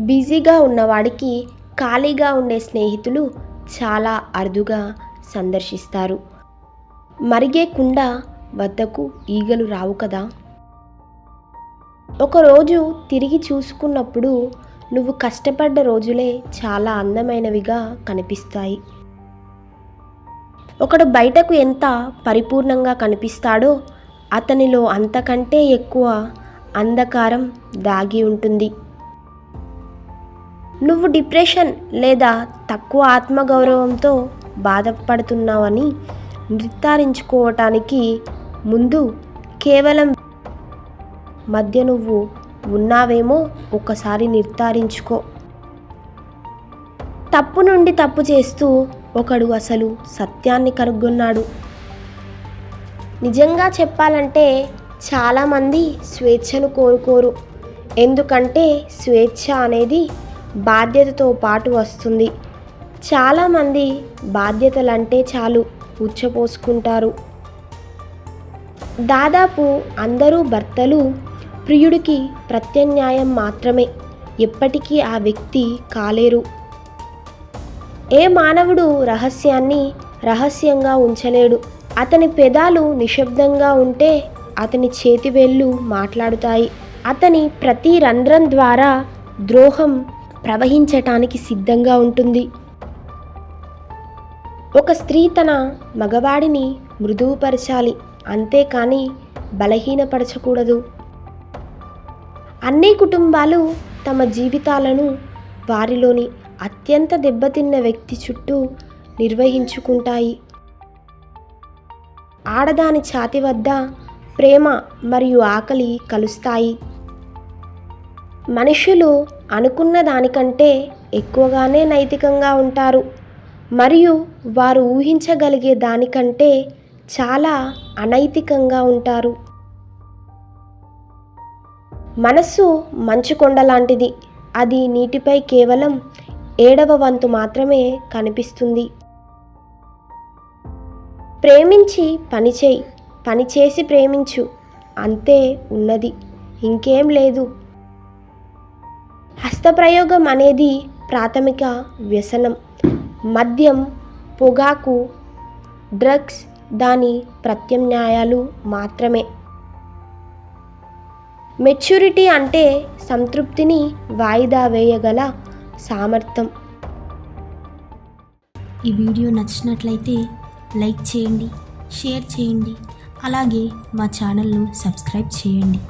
బిజీగా ఉన్నవాడికి ఖాళీగా ఉండే స్నేహితులు చాలా అరుదుగా సందర్శిస్తారు. మరిగే కుండ వద్దకు ఈగలు రావు కదా. ఒకరోజు తిరిగి చూసుకున్నప్పుడు నువ్వు కష్టపడ్డ రోజులే చాలా అందమైనవిగా కనిపిస్తాయి. ఒకడు బయటకు ఎంత పరిపూర్ణంగా కనిపిస్తాడో అతనిలో అంతకంటే ఎక్కువ అంధకారం దాగి ఉంటుంది. నువ్వు డిప్రెషన్ లేదా తక్కువ ఆత్మగౌరవంతో బాధపడుతున్నావని నిర్ధారించుకోవటానికి ముందు కేవలం మధ్య నువ్వు ఉన్నావేమో ఒకసారి నిర్ధారించుకో. తప్పు నుండి తప్పు చేస్తూ ఒకడు అసలు సత్యాన్ని కనుగొన్నాడు. నిజంగా చెప్పాలంటే చాలామంది స్వేచ్ఛను కోరుకోరు. ఎందుకంటే స్వేచ్ఛ అనేది బాధ్యతతో పాటు వస్తుంది. చాలామంది బాధ్యతలంటే చాలు ఉచ్చపోసుకుంటారు. దాదాపు అందరూ భర్తలు ప్రియుడికి ప్రత్యామ్నాయం మాత్రమే, ఎప్పటికీ ఆ వ్యక్తి కాలేరు. ఏ మానవుడు రహస్యాన్ని రహస్యంగా ఉంచలేడు. అతని పెదాలు నిశ్శబ్దంగా ఉంటే అతని చేతివేళ్ళు మాట్లాడుతాయి. అతని ప్రతి రంధ్రం ద్వారా ద్రోహం ప్రవహించటానికి సిద్ధంగా ఉంటుంది. ఒక స్త్రీ తన మగవాడిని మృదువుపరచాలి, అంతేకాని బలహీనపరచకూడదు. అన్ని కుటుంబాలు తమ జీవితాలను వారిలోని అత్యంత దెబ్బతిన్న వ్యక్తి చుట్టూ నిర్వహించుకుంటాయి. ఆడదాని ఛాతి వద్ద ప్రేమ మరియు ఆకలి కలుస్తాయి. మనుషులు అనుకున్న దానికంటే ఎక్కువగానే నైతికంగా ఉంటారు మరియు వారు ఊహించగలిగే దానికంటే చాలా అనైతికంగా ఉంటారు. మనస్సు మంచు కొండ లాంటిది. అది నీటిపై కేవలం 7వ వంతు మాత్రమే కనిపిస్తుంది. ప్రేమించి పనిచేయి, పనిచేసి ప్రేమించు, అంతే ఉన్నది, ఇంకేం లేదు. హస్తప్రయోగం అనేది ప్రాథమిక వ్యసనం. మద్యం, పొగాకు, డ్రగ్స్ దాని ప్రత్యామ్నాయాలు మాత్రమే. మెచ్యూరిటీ అంటే సంతృప్తిని వాయిదా వేయగల సామర్థ్యం. ఈ వీడియో నచ్చినట్లయితే లైక్ చేయండి, షేర్ చేయండి, అలాగే మా ఛానల్ను సబ్స్క్రైబ్ చేయండి.